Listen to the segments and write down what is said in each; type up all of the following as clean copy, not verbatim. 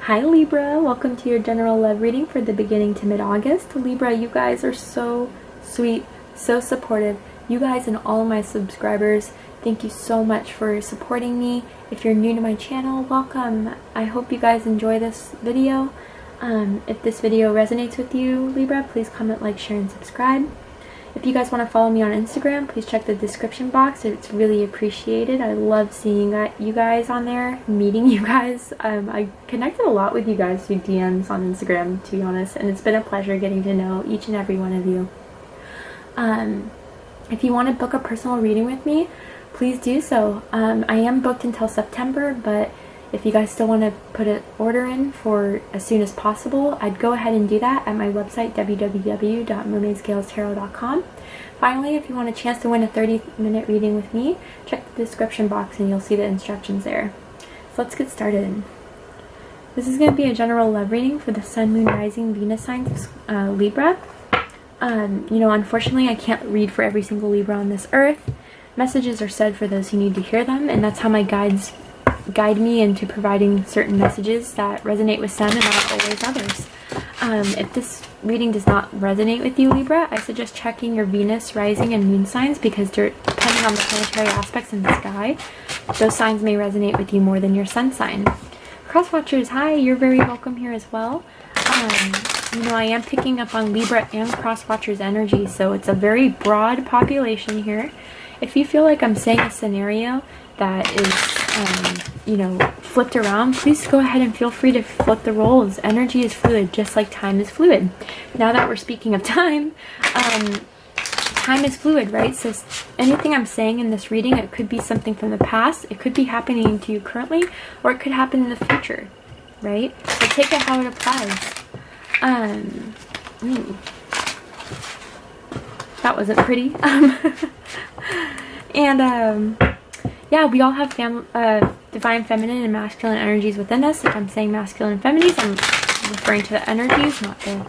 Hi Libra, welcome to your general love reading for the beginning to mid-August. Libra, you guys are so sweet, so supportive. You guys and all my subscribers, thank you so much for supporting me. If you're new to my channel, welcome. I hope you guys enjoy this video. If this video resonates with you, Libra, please comment, like, share, and subscribe. If you guys want to follow me on Instagram, please check the description box. It's really appreciated. I love seeing you guys on there, meeting you guys. I connected a lot with you guys through DMs on Instagram, to be honest, and it's been a pleasure getting to know each and every one of you. If you want to book a personal reading with me, please do so. I am booked until September, but if you guys still want to put an order in for as soon as possible, I'd go ahead and do that at my website, www.mermaidscalestarot.com. Finally, if you want a chance to win a 30-minute reading with me, check the description box and you'll see the instructions there. So let's get started. This is going to be a general love reading for the Sun, Moon, Rising, Venus signs of Libra. Unfortunately, I can't read for every single Libra on this earth. Messages are said for those who need to hear them, and that's how my guides guide me into providing certain messages that resonate with some and not always others. If this reading does not resonate with you, Libra, I suggest checking your Venus, Rising, and Moon signs because depending on the planetary aspects in the sky, those signs may resonate with you more than your sun sign. Cross watchers, hi, you're very welcome here as well. I am picking up on Libra and cross watchers energy, so it's a very broad population here. If you feel like I'm saying a scenario that is flipped around, please go ahead and feel free to flip the roles. Energy is fluid, just like time is fluid. Now that we're speaking of time, time is fluid, right? So anything I'm saying in this reading, it could be something from the past, it could be happening to you currently, or it could happen in the future, right? So take it how it applies. That wasn't pretty. Yeah, we all have divine feminine and masculine energies within us. If I'm saying masculine and feminine, I'm referring to the energies, not the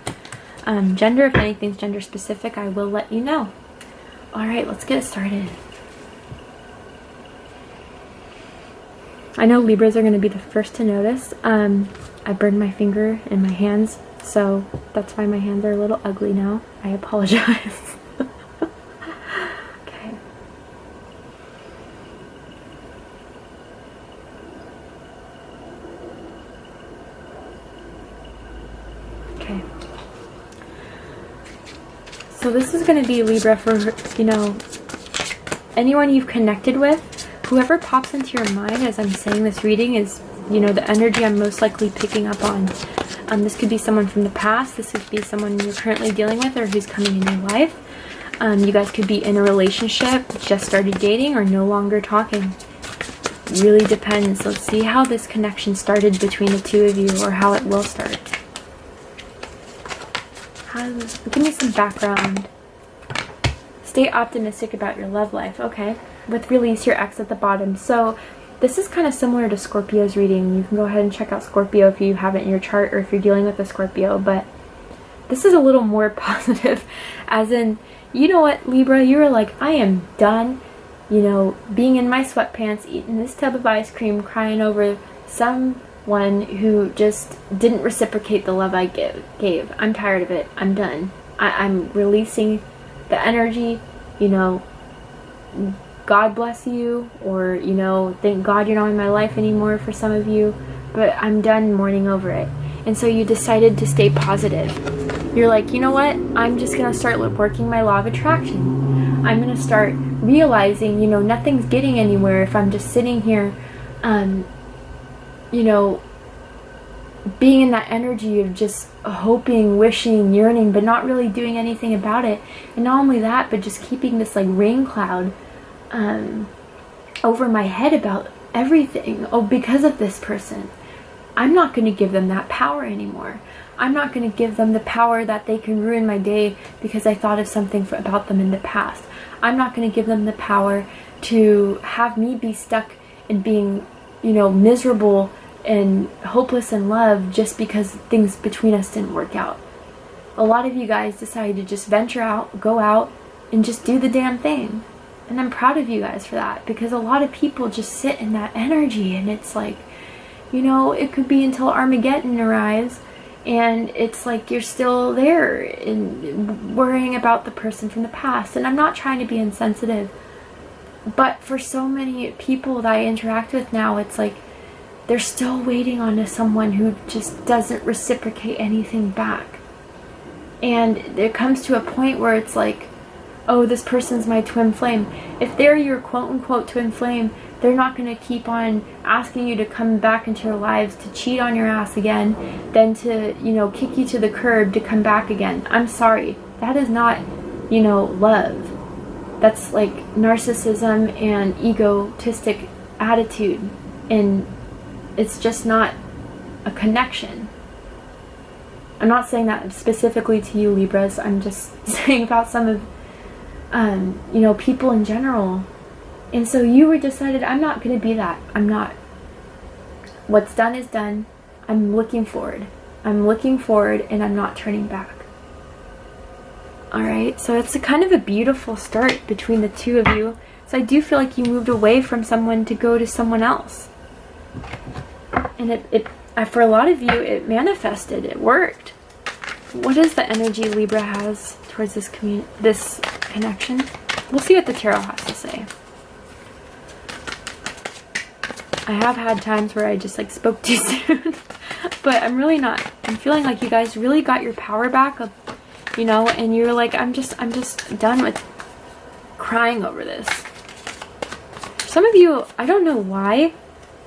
gender. If anything's gender specific, I will let you know. Alright, let's get started. I know Libras are going to be the first to notice. I burned my finger in my hands, so that's why my hands are a little ugly now. I apologize. Okay, so this is going to be Libra for, anyone you've connected with. Whoever pops into your mind as I'm saying this reading is, the energy I'm most likely picking up on. This could be someone from the past. This could be someone you're currently dealing with or who's coming in your life. You guys could be in a relationship, just started dating, or no longer talking. Really depends. Let's see how this connection started between the two of you, or how it will start. Give me some background. Stay optimistic about your love life. Okay. With release your ex at the bottom. So this is kind of similar to Scorpio's reading. You can go ahead and check out Scorpio if you have it in your chart, or if you're dealing with a Scorpio. But this is a little more positive. As in, you know what, Libra? You were like, I am done, being in my sweatpants, eating this tub of ice cream, crying over someone who just didn't reciprocate the love I gave. I'm tired of it. I'm done. I'm releasing the energy, God bless you, or, thank God you're not in my life anymore for some of you, but I'm done mourning over it. And so you decided to stay positive. You're like, you know what? I'm just going to start working my law of attraction. I'm going to start realizing, nothing's getting anywhere if I'm just sitting here, being in that energy of just hoping, wishing, yearning, but not really doing anything about it. And not only that, but just keeping this rain cloud over my head about everything. Oh, because of this person. I'm not going to give them that power anymore. I'm not going to give them the power that they can ruin my day because I thought of something about them in the past. I'm not going to give them the power to have me be stuck in being, miserable and hopeless in love just because things between us didn't work out. A lot of you guys decided to just venture out, go out, and just do the damn thing. And I'm proud of you guys for that, because a lot of people just sit in that energy, and it's like, You know, it could be until Armageddon arrives and it's like you're still there and worrying about the person from the past. And I'm not trying to be insensitive, but for so many people that I interact with now, it's like they're still waiting on someone who just doesn't reciprocate anything back. And it comes to a point where it's like, oh, this person's my twin flame. If they're your quote-unquote twin flame, they're not going to keep on asking you to come back into your lives to cheat on your ass again, then to, you know, kick you to the curb to come back again. I'm sorry. That is not, you know, love. That's like narcissism and egotistic attitude. And it's just not a connection. I'm not saying that specifically to you, Libras. I'm just saying about some of, you know, people in general. And so you were decided, I'm not going to be that. I'm not. What's done is done. I'm looking forward. I'm looking forward and I'm not turning back. Alright, so it's a kind of a beautiful start between the two of you. So I do feel like you moved away from someone to go to someone else. And for a lot of you, it manifested. It worked. What is the energy Libra has towards this connection? We'll see what the tarot has to say. I have had times where I just like spoke too soon, but I'm really not. I'm feeling like you guys really got your power back, you know, and you're like, I'm just done with crying over this. Some of you, I don't know why,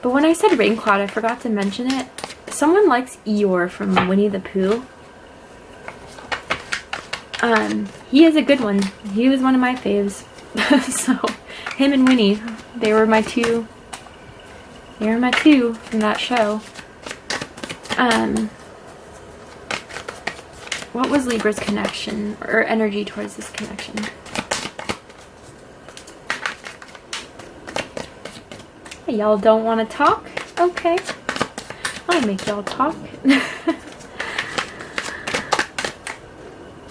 but when I said rain cloud, I forgot to mention it. Someone likes Eeyore from Winnie the Pooh. He is a good one. He was one of my faves. So, him and Winnie, they were my two from that show. What was Libra's connection or energy towards this connection? Hey, y'all don't want to talk? Okay. I'll make y'all talk.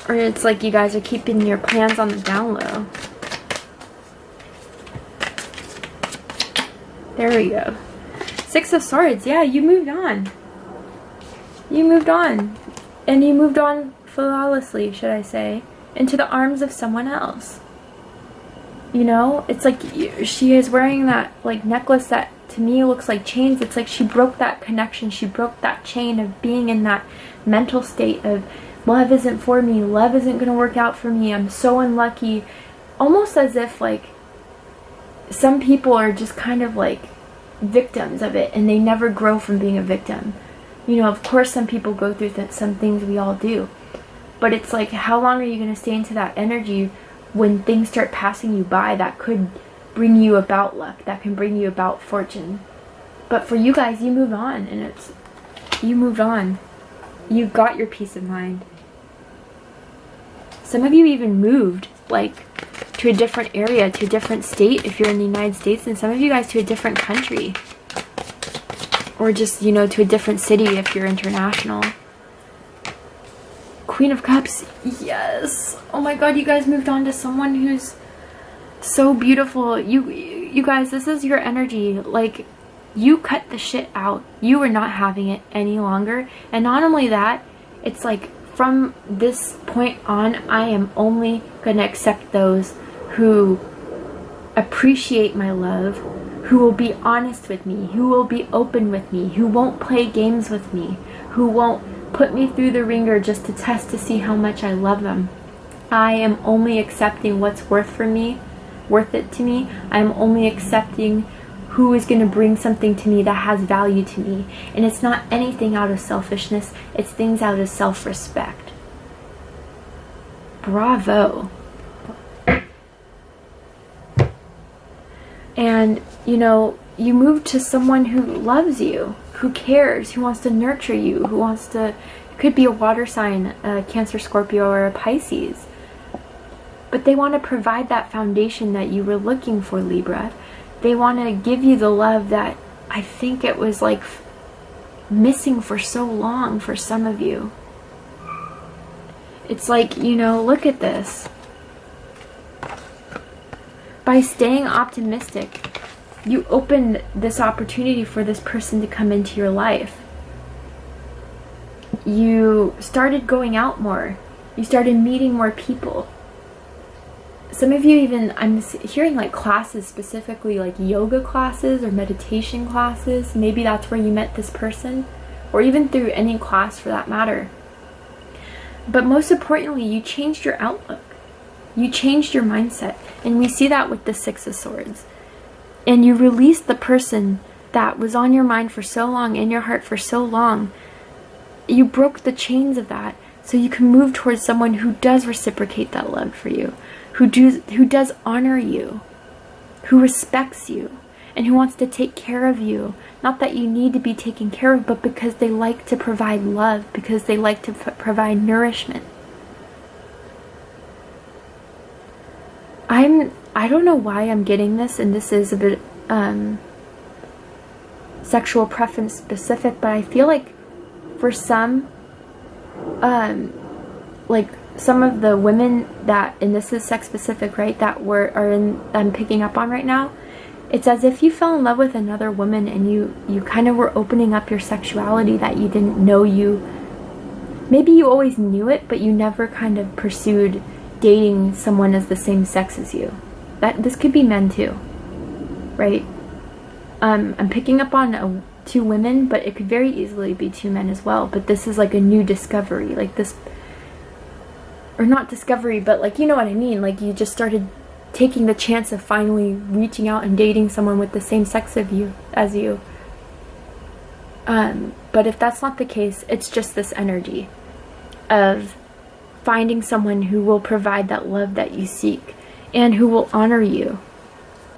Or it's like you guys are keeping your plans on the down low. There we go. Six of Swords. Yeah, you moved on. You moved on. And you moved on flawlessly, should I say, into the arms of someone else. You know, it's like she is wearing that like necklace that to me looks like chains. It's like she broke that connection. She broke that chain of being in that mental state of love isn't for me. Love isn't going to work out for me. I'm so unlucky. Almost as if like some people are just kind of like victims of it and they never grow from being a victim. You know, of course some people go through some things, we all do. But it's like, how long are you going to stay into that energy when things start passing you by that could bring you about luck, that can bring you about fortune? But for you guys, you moved on, and you moved on. You got your peace of mind. Some of you even moved, like, to a different area, to a different state if you're in the United States, and some of you guys to a different country. Or just, you know, to a different city if you're international. Queen of Cups, yes. Oh my god, you guys moved on to someone who's so beautiful. You guys, this is your energy. Like, you cut the shit out. You were not having it any longer. And not only that, it's like, from this point on, I am only gonna accept those who appreciate my love, who will be honest with me, who will be open with me, who won't play games with me, who won't put me through the ringer just to test to see how much I love them. I am only accepting what's worth it to me. I am only accepting who is going to bring something to me that has value to me. And it's not anything out of selfishness, it's things out of self-respect. Bravo. And, you know, you move to someone who loves you, who cares, who wants to nurture you, who wants to, could be a water sign, a Cancer, Scorpio, or a Pisces. But they want to provide that foundation that you were looking for, Libra. They want to give you the love that I think it was like missing for so long for some of you. It's like, you know, look at this. By staying optimistic, you opened this opportunity for this person to come into your life. You started going out more. You started meeting more people. Some of you even, I'm hearing like classes, specifically like yoga classes or meditation classes. Maybe that's where you met this person, or even through any class for that matter. But most importantly, you changed your outlook. You changed your mindset. And we see that with the Six of Swords. And you released the person that was on your mind for so long, in your heart for so long. You broke the chains of that so you can move towards someone who does reciprocate that love for you, who does honor you, who respects you, and who wants to take care of you. Not that you need to be taken care of, but because they like to provide love, because they like to provide nourishment. I don't know why I'm getting this, and this is a bit sexual preference specific, but I feel like for some, like some of the women that, and this is sex specific, right, that I'm picking up on right now, it's as if you fell in love with another woman and you kind of were opening up your sexuality that you didn't know maybe you always knew it, but you never kind of pursued dating someone as the same sex as you. This could be men too, right? I'm picking up on two women, but it could very easily be two men as well. But this is like a new discovery, like this, or not discovery, but like, you know what I mean? Like you just started taking the chance of finally reaching out and dating someone with the same sex as you. But if that's not the case, it's just this energy of finding someone who will provide that love that you seek and who will honor you.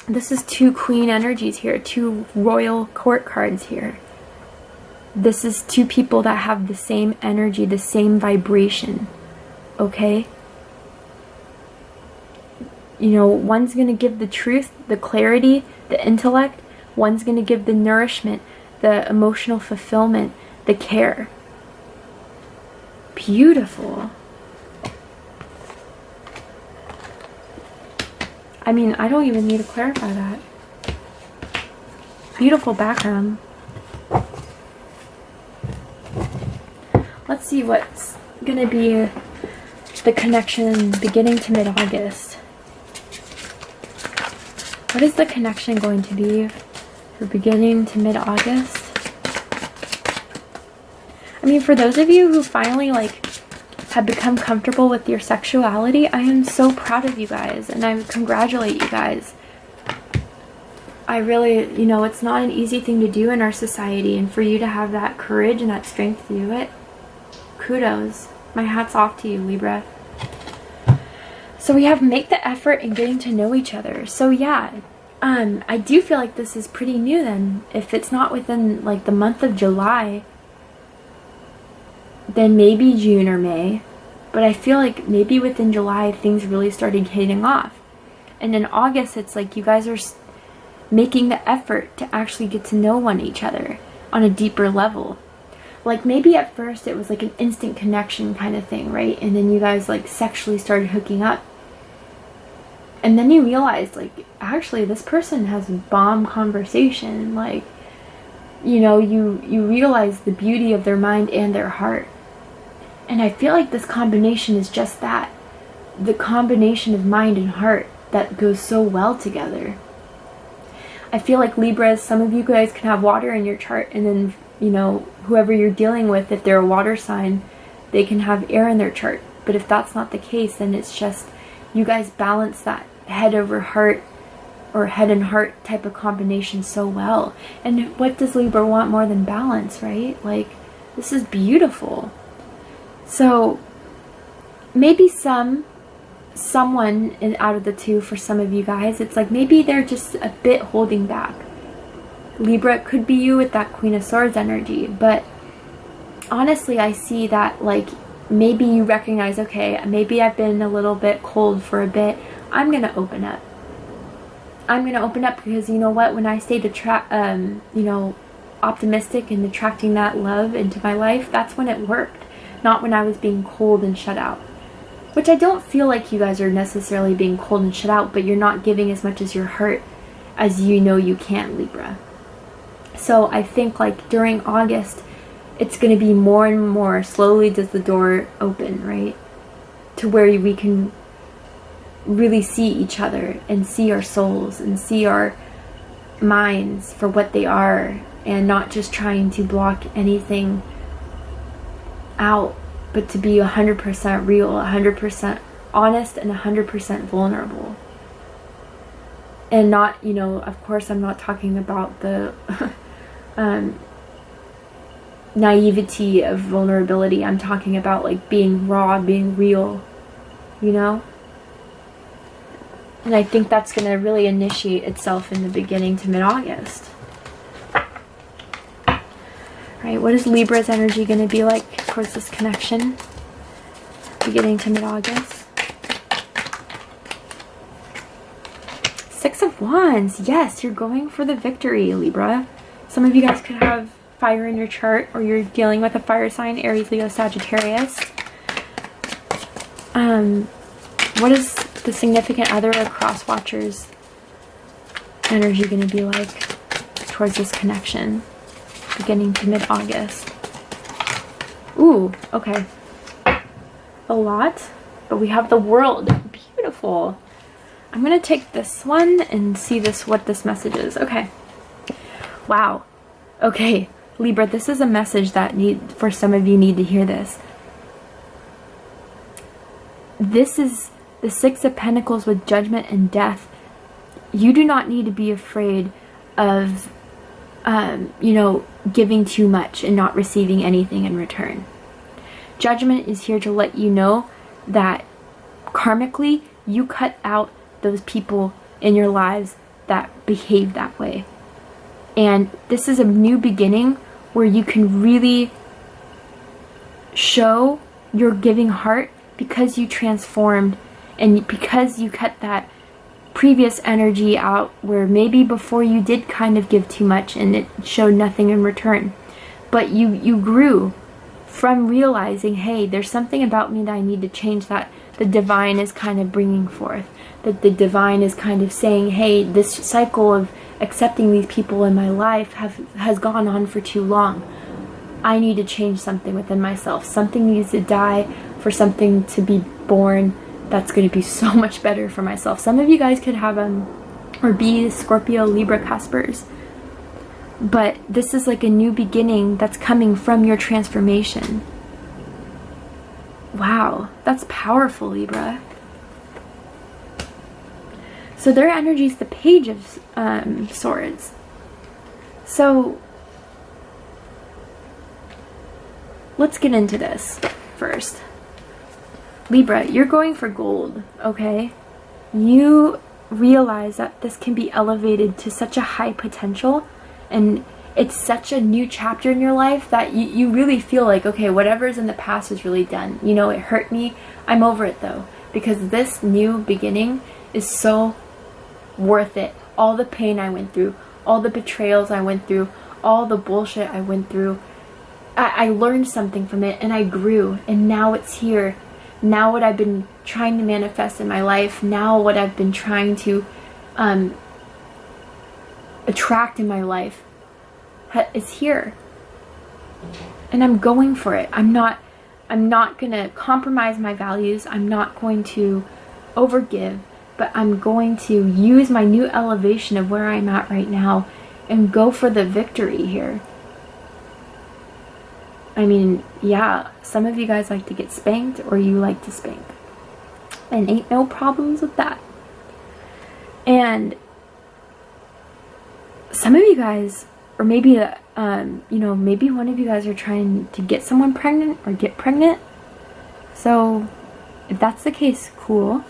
This is two queen energies here, two royal court cards here. This is two people that have the same energy, the same vibration, okay? You know, one's going to give the truth, the clarity, the intellect. One's going to give the nourishment, the emotional fulfillment, the care. Beautiful. I mean, I don't even need to clarify that. Beautiful background. Let's see what's going to be the connection beginning to mid-August. What is the connection going to be for beginning to mid-August? I mean, for those of you who finally have become comfortable with your sexuality, I am so proud of you guys, and I congratulate you guys. I really, you know, it's not an easy thing to do in our society, and for you to have that courage and that strength to do it, kudos. My hat's off to you, Libra. So we have make the effort in getting to know each other. So yeah, I do feel like this is pretty new then. If it's not within like the month of July, then maybe June or May. But I feel like maybe within July things really started hitting off. And in August it's like you guys are making the effort to actually get to know each other on a deeper level. Like maybe at first it was like an instant connection kind of thing, right? And then you guys like sexually started hooking up. And then you realized like actually this person has bomb conversation. Like, you know, you realize the beauty of their mind and their heart. And I feel like this combination is just that. The combination of mind and heart that goes so well together. I feel like Libras, some of you guys can have water in your chart, and then, you know, whoever you're dealing with, if they're a water sign, they can have air in their chart. But if that's not the case, then it's just you guys balance that head over heart or head and heart type of combination so well. And what does Libra want more than balance, right? Like, this is beautiful. So maybe someone out of the two, for some of you guys, it's like maybe they're just a bit holding back. Libra, it could be you with that Queen of Swords energy, but honestly I see that like maybe you recognize, okay, maybe I've been a little bit cold for a bit. I'm gonna open up. I'm gonna open up because you know what? When I stayed you know, optimistic and attracting that love into my life, that's when it worked. Not when I was being cold and shut out. Which I don't feel like you guys are necessarily being cold and shut out, but you're not giving as much as your heart as you know you can, Libra. So I think like during August, it's going to be more and more slowly does the door open, right? To where we can really see each other and see our souls and see our minds for what they are, and not just trying to block anything out, but to be 100% real, 100% honest, and 100% vulnerable. And not, you know, of course I'm not talking about the naivety of vulnerability. I'm talking about like being raw, being real, you know? And I think that's going to really initiate itself in the beginning to mid-August. Right, what is Libra's energy going to be like towards this connection beginning to mid-August? Six of Wands. Yes, you're going for the victory, Libra. Some of you guys could have fire in your chart, or you're dealing with a fire sign, Aries, Leo, Sagittarius. What is the significant other or cross watchers energy going to be like towards this connection beginning to mid-August? Ooh, okay. A lot, but we have the World. Beautiful. I'm going to take this one and see what this message is. Okay. Wow. Okay, Libra, this is a message that for some of you need to hear this. This is the Six of Pentacles with Judgment and Death. You do not need to be afraid of, you know, giving too much and not receiving anything in return. Judgment is here to let you know that karmically you cut out those people in your lives that behave that way. And this is a new beginning where you can really show your giving heart because you transformed and because you cut that previous energy out where maybe before you did kind of give too much and it showed nothing in return. But you grew from realizing, hey, there's something about me that I need to change, that the divine is kind of bringing forth. That the divine is kind of saying, hey, this cycle of accepting these people in my life has gone on for too long. I need to change something within myself. Something needs to die for something to be born that's going to be so much better for myself. Some of you guys could have or be Scorpio, Libra, Caspers. But this is like a new beginning that's coming from your transformation. Wow, that's powerful, Libra. So their energy is the Page of Swords. So let's get into this first. Libra, you're going for gold, okay? You realize that this can be elevated to such a high potential, and it's such a new chapter in your life that you really feel like, okay, whatever's in the past is really done. You know, it hurt me. I'm over it though, because this new beginning is so worth it. All the pain I went through, all the betrayals I went through, all the bullshit I went through, I learned something from it and I grew, and now it's here. Now what I've been trying to manifest in my life, now what I've been trying to attract in my life is here. And I'm going for it. I'm not going to compromise my values. I'm not going to overgive, but I'm going to use my new elevation of where I'm at right now and go for the victory here. I mean, yeah, some of you guys like to get spanked, or you like to spank. And ain't no problems with that. And some of you guys, or maybe, you know, maybe one of you guys are trying to get someone pregnant or get pregnant. So if that's the case, cool.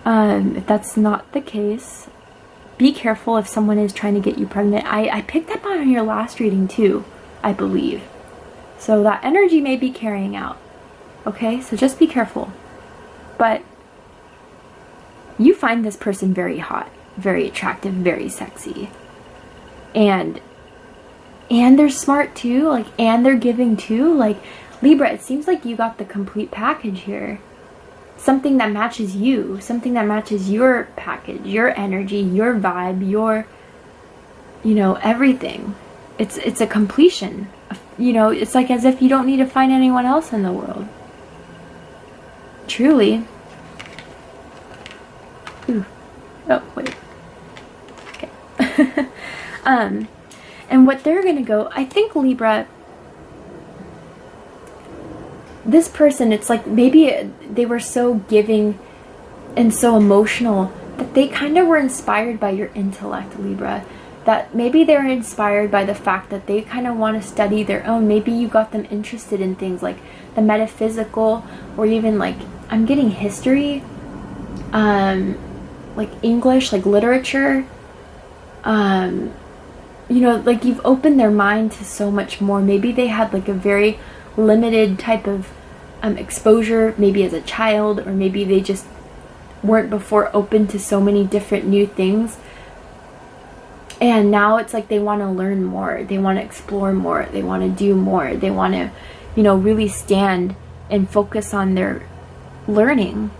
If that's not the case, be careful if someone is trying to get you pregnant. I picked up on your last reading too, I believe. So that energy may be carrying out. Okay, so just be careful. But you find this person very hot, very attractive, very sexy. And they're smart too, like, and they're giving too. Like, Libra, it seems like you got the complete package here. something that matches you, something that matches your package, your energy, your vibe, your, you know, everything. It's a completion. You know, it's like as if you don't need to find anyone else in the world. Truly. Ooh. Oh, wait. Okay. And what they're gonna go, I think, Libra, this person, it's like maybe they were so giving and so emotional that they kind of were inspired by your intellect, Libra. That maybe they're inspired by the fact that they kind of want to study their own. Maybe you got them interested in things like the metaphysical, or even like, I'm getting history, like English, like literature. You know, like you've opened their mind to so much more. Maybe they had like a very limited type of exposure, maybe as a child, or maybe they just weren't before open to so many different new things. And now it's like they want to learn more, they want to explore more, they want to do more, they want to, you know, really stand and focus on their learning.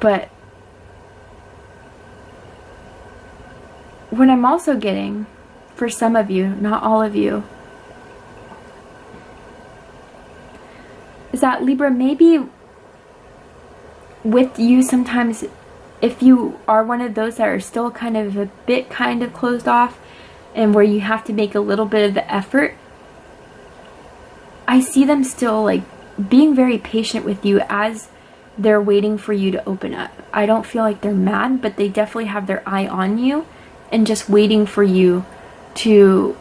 But what I'm also getting, for some of you, not all of you, is that Libra, maybe with you sometimes, if you are one of those that are still kind of closed off, and where you have to make a little bit of the effort, I see them still like being very patient with you as they're waiting for you to open up. I don't feel like they're mad, but they definitely have their eye on you and just waiting for you to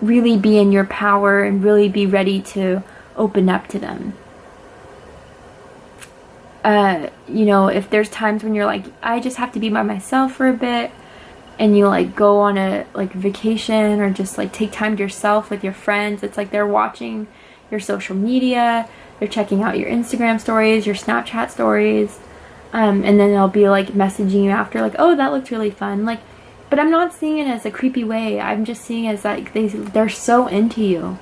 really be in your power and really be ready to open up to them. You know, if there's times when you're like, I just have to be by myself for a bit, and you like go on a like vacation, or just like take time to yourself with your friends, it's like they're watching your social media, they're checking out your Instagram stories, your Snapchat stories, and then they'll be like messaging you after like, oh, that looked really fun. Like, but I'm not seeing it as a creepy way. I'm just seeing it as like they're so into you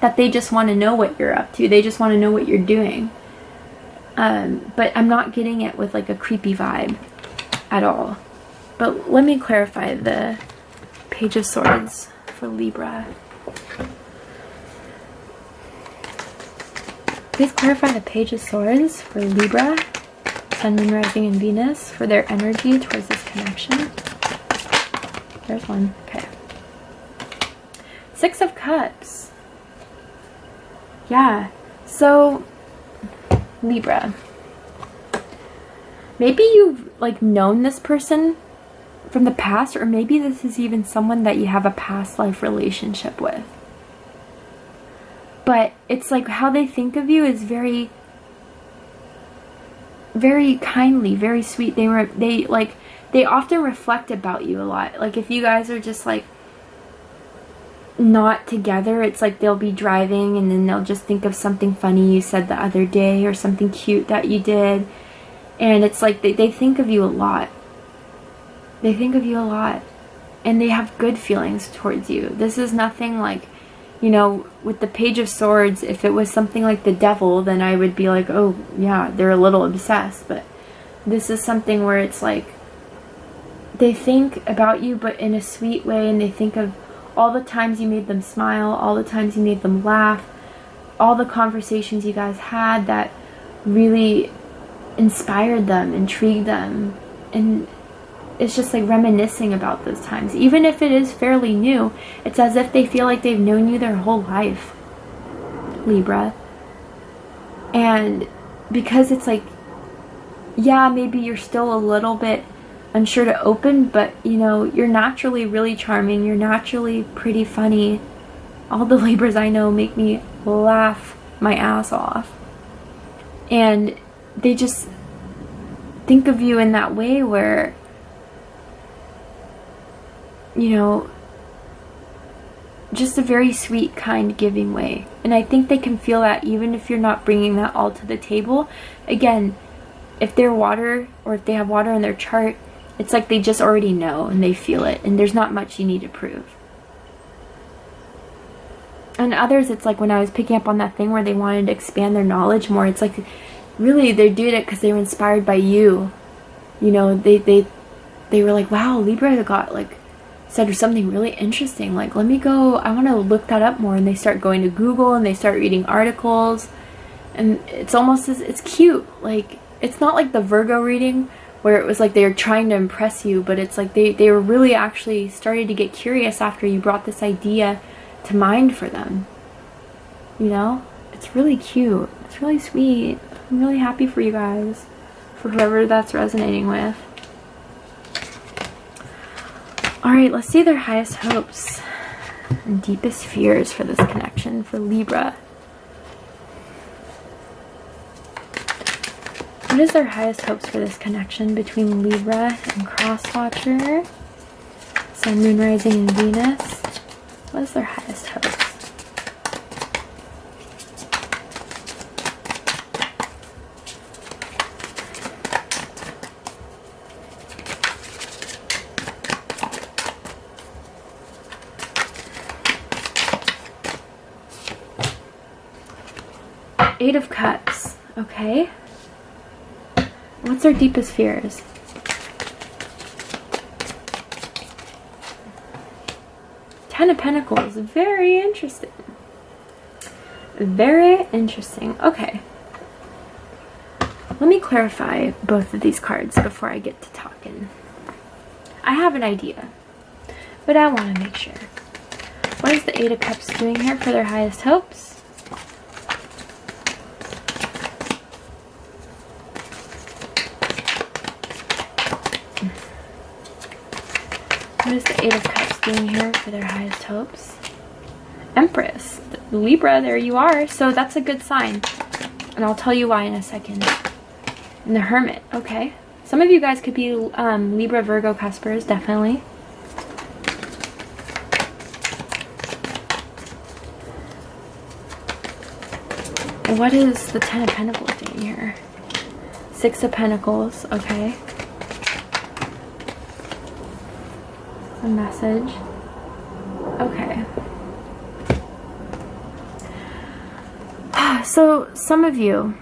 that they just want to know what you're up to. They just want to know what you're doing. But I'm not getting it with like a creepy vibe at all. But let me clarify the Page of Swords for Libra. Please clarify the Page of Swords for Libra, Sun, Moon, Rising, and Venus, for their energy towards this connection. There's one. Okay. Six of Cups. Yeah. So, Libra, maybe you've like known this person from the past, or maybe this is even someone that you have a past life relationship with. But it's like how they think of you is very, very kindly, very sweet. They often reflect about you a lot. Like if you guys are just like not together, it's like they'll be driving and then they'll just think of something funny you said the other day, or something cute that you did, and it's like they think of you a lot. They think of you a lot, and they have good feelings towards you. This is nothing like, you know, with the Page of Swords, if it was something like the Devil, then I would be like, oh yeah, they're a little obsessed. But this is something where it's like they think about you, but in a sweet way, and they think of all the times you made them smile, all the times you made them laugh, all the conversations you guys had that really inspired them, intrigued them. And it's just like reminiscing about those times. Even if it is fairly new, it's as if they feel like they've known you their whole life, Libra. And because it's like, yeah, maybe you're still a little bit unsure to open, but you know, you're naturally really charming, you're naturally pretty funny. All the Libras I know make me laugh my ass off, and they just think of you in that way where, you know, just a very sweet, kind, giving way. And I think they can feel that even if you're not bringing that all to the table. Again, if they're water, or if they have water in their chart, it's like they just already know and they feel it, and there's not much you need to prove. And others, it's like when I was picking up on that thing where they wanted to expand their knowledge more, it's like really they did it because they were inspired by you. You know, they were like, wow, Libra got like said something really interesting, like let me go, I want to look that up more. And they start going to Google and they start reading articles, and it's almost as, it's cute. Like it's not like the Virgo reading where it was like they were trying to impress you, but it's like they were really actually started to get curious after you brought this idea to mind for them. You know, it's really cute, it's really sweet. I'm really happy for you guys, for whoever that's resonating with. Alright, let's see their highest hopes and deepest fears for this connection for Libra. What is their highest hopes for this connection between Libra and Crosswatcher? Sun, Moon, Rising, and Venus. What is their highest hopes? Eight of Cups. Okay. What's their deepest fears? Ten of Pentacles. Very interesting. Very interesting. Okay. Let me clarify both of these cards before I get to talking. I have an idea, but I want to make sure. What is the Eight of Cups doing here for their highest hopes? What is the Eight of Cups doing here for their highest hopes? Empress. Libra, there you are. So that's a good sign. And I'll tell you why in a second. And the Hermit. Okay. Some of you guys could be Libra, Virgo, Cuspers, definitely. And what is the Ten of Pentacles doing here? Six of Pentacles. Okay. A message. Okay. So some of you,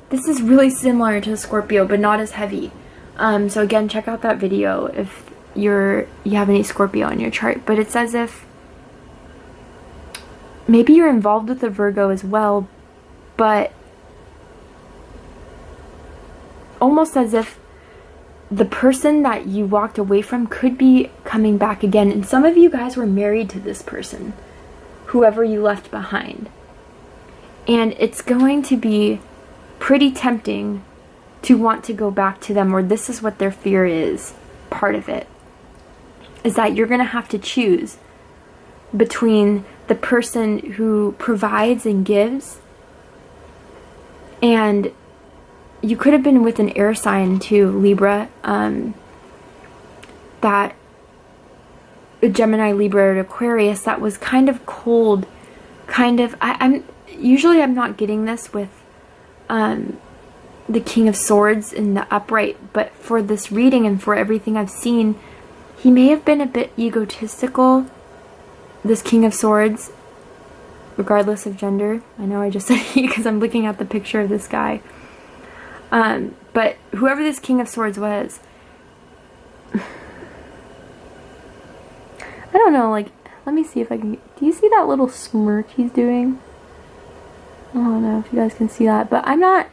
this is really similar to Scorpio, but not as heavy. So again, check out that video if you have any Scorpio in your chart. But it's as if maybe you're involved with the Virgo as well, but almost as if the person that you walked away from could be coming back again. And some of you guys were married to this person, whoever you left behind. And it's going to be pretty tempting to want to go back to them, or this is what their fear is. Part of it is that you're going to have to choose between the person who provides and gives, and you could have been with an air sign too, Libra, that Gemini, Libra, or Aquarius, that was kind of cold, kind of, I'm not getting this with the King of Swords in the upright, but for this reading and for everything I've seen, he may have been a bit egotistical, this King of Swords, regardless of gender. I know I just said he because I'm looking at the picture of this guy. But whoever this King of Swords was, I don't know, like, let me see if I can, do you see that little smirk he's doing? I don't know if you guys can see that, but I'm not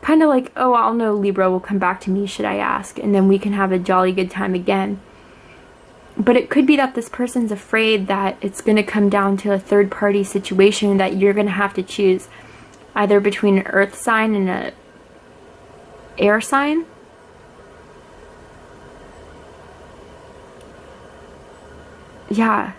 kind of like, oh, I'll know Libra will come back to me should I ask, and then we can have a jolly good time again. But it could be that this person's afraid that it's going to come down to a third party situation, that you're going to have to choose either between an earth sign and a air sign. Yeah.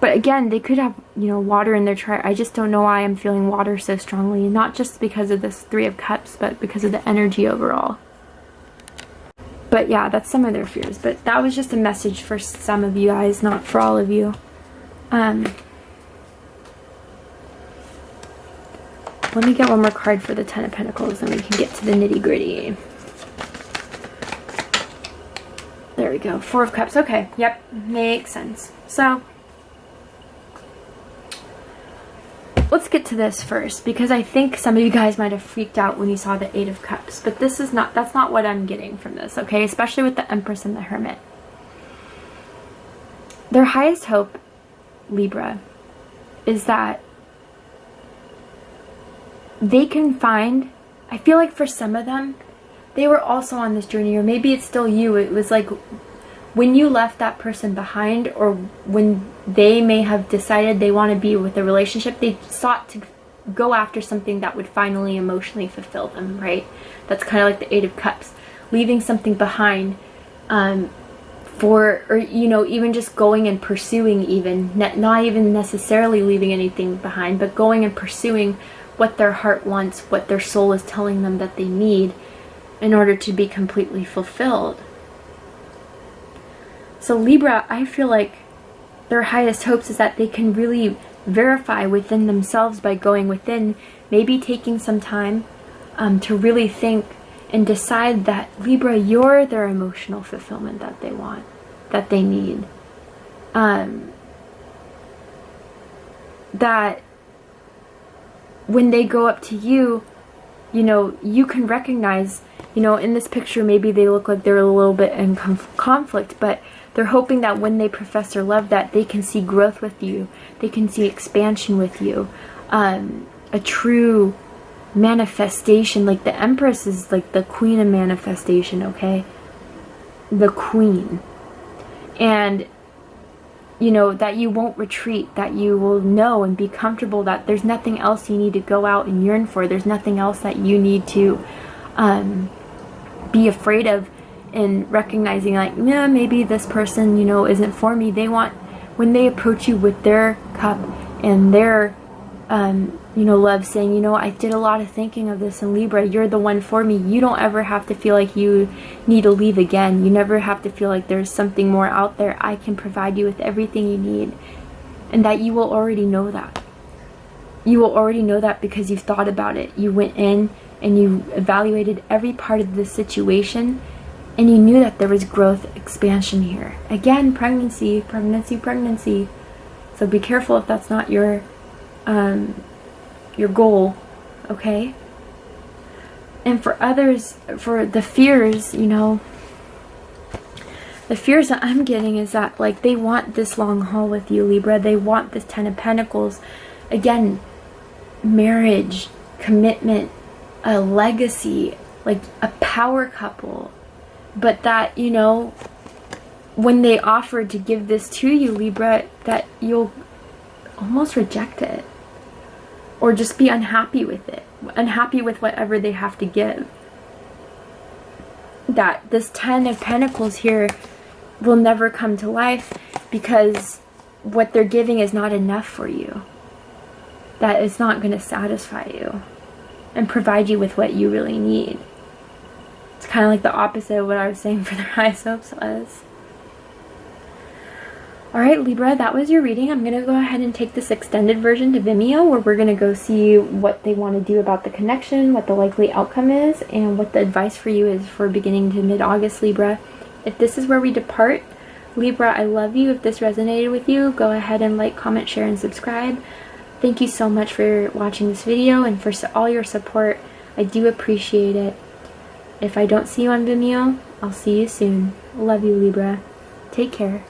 But again, they could have, you know, water in their chart. I just don't know why I'm feeling water so strongly. Not just because of this Three of Cups, but because of the energy overall. But yeah, that's some of their fears. But that was just a message for some of you guys, not for all of you. Let me get one more card for the Ten of Pentacles, and we can get to the nitty-gritty. there we go. 4 of Cups. Okay. Yep. Makes sense. So let's get to this first, because I think some of you guys might have freaked out when you saw the 8 of Cups, but that's not what I'm getting from this, okay? Especially with the Empress and the Hermit. Their highest hope, Libra, is that they can find, I feel like for some of them, they were also on this journey, or maybe it's still you. It was like when you left that person behind, or when they may have decided they want to be with a relationship, they sought to go after something that would finally emotionally fulfill them, right? That's kind of like the 8 of Cups, leaving something behind, or you know, even just going and pursuing, even not even necessarily leaving anything behind, but going and pursuing what their heart wants, what their soul is telling them that they need in order to be completely fulfilled. So Libra, I feel like their highest hopes is that they can really verify within themselves by going within, maybe taking some time to really think and decide that, Libra, you're their emotional fulfillment that they want, that they need. That when they go up to you, you know, you can recognize, you know, in this picture, maybe they look like they're a little bit in conflict, but they're hoping that when they profess their love, that they can see growth with you. They can see expansion with you. A true manifestation. Like the Empress is like the queen of manifestation, okay? The queen. And, you know, that you won't retreat. That you will know and be comfortable that there's nothing else you need to go out and yearn for. There's nothing else that you need to be afraid of. And recognizing, like, yeah, maybe this person, you know, isn't for me. They want, when they approach you with their cup and their, you know, love, saying, you know, I did a lot of thinking of this, and Libra, you're the one for me. You don't ever have to feel like you need to leave again. You never have to feel like there's something more out there. I can provide you with everything you need. And that you will already know that. You will already know that because you've thought about it. You went in and you evaluated every part of the situation, and you knew that there was growth, expansion here. Again, pregnancy. So be careful if that's not your goal, okay? And for others, for the fears, you know, the fears that I'm getting is that, like, they want this long haul with you, Libra. They want this 10 of Pentacles. Again, marriage, commitment, a legacy, like a power couple. But that, you know, when they offer to give this to you, Libra, that you'll almost reject it. Or just be unhappy with it. Unhappy with whatever they have to give. That this 10 of Pentacles here will never come to life because what they're giving is not enough for you. That it's not going to satisfy you and provide you with what you really need. It's kind of like the opposite of what I was saying for their highest hopes was. Alright, Libra, that was your reading. I'm going to go ahead and take this extended version to Vimeo, where we're going to go see what they want to do about the connection, what the likely outcome is, and what the advice for you is for beginning to mid-August, Libra. If this is where we depart, Libra, I love you. If this resonated with you, go ahead and like, comment, share, and subscribe. Thank you so much for watching this video and for all your support. I do appreciate it. If I don't see you on Vimeo, I'll see you soon. Love you, Libra. Take care.